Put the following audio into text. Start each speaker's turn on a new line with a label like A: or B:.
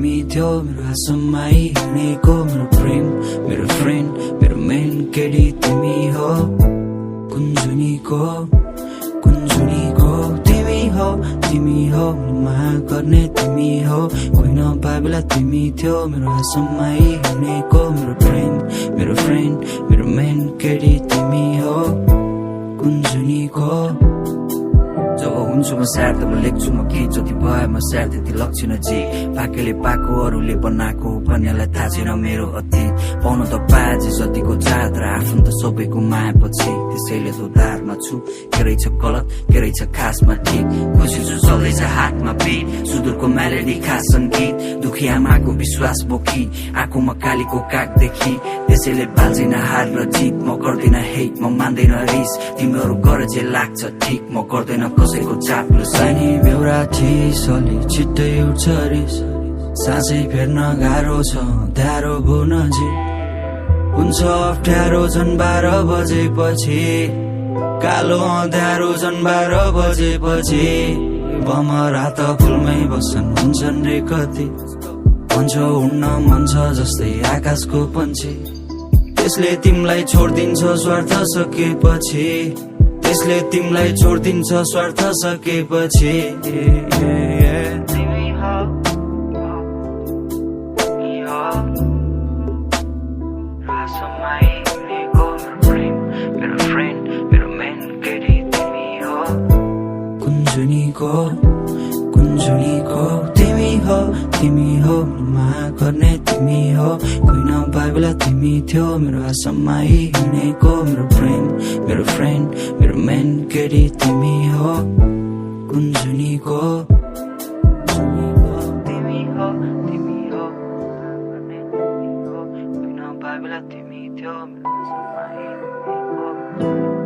A: तिमी थियो मेरो आसमाई हिँडेको मेरो प्रेम मेरो फ्रेन्ड मेरो मेन केडी तिमी हो कुञ्जुनीको तिमी हो माया गर्ने तिमी हो कोही नपाए बेला तिमी थियो मेरो आसमाई हिँडेको मेरो प्रेम मेरो फ्रेन्ड मेरो मेन केडी तिमी हो कुञ्जुनीको जब हुन्छु म स्याहार तब लेख्छु म के जति भए म स्याहार त्यति लक्षण जी पाकेले पाएको अरूले बनाएको भन्नेलाई थाहा छैन मेरो अति पाउन त पाएँ जतिको चाहत र आफन्त सबैको मायापछि त्यसैले त उधारमा छु के रहेछ गलत के रहेछ खासमा ठिक खुसी छु चल्दैछ हातमा पिट सुदूरको मेलोडी खास सङ्गीत दुखी आमाको विश्वास बोकी आँखामा कालीको कागदेखि त्यसैले बाल्दैन हार र जित म गर्दैन हेट म मान्दैन रिस तिमीहरू गर जे लाग्छ ठिक म गर्दैन कसैको चाप्लो सानी बेउरा ठिसले छिट्टै उठ्छ रिस साँच्चै फेर्न गाह्रो छ ध्यारो बुन जी हुन्छ अप्ठ्यारो झन् 12 बजेपछि कालो अँध्यारो झन् 12 बजेपछि बमरा त फुलमै बस्छन् हुन्छन् रे कति भन्छ उड्न मन छ जस्तै आकाशको पन्छी त्यसले तिमीलाई छोडिदिन्छ स्वार्थ सकेपछि त्यसले तिमीलाई छोडिदिन्छ स्वार्थ सकेपछि कुञ्जुनीको तिमी हो माया गर्ने तिमी हो कोही नपाए बेला तिमी थियो मेरो आसमाई हिँडेको मेरो प्रेम मेरो फ्रेन्ड मेरो मेन केडी तिमी हो कुञ्जुनीको तिमी हो कोही नपाए बेला तिमी थियो मेरो आसमाई हिँडेको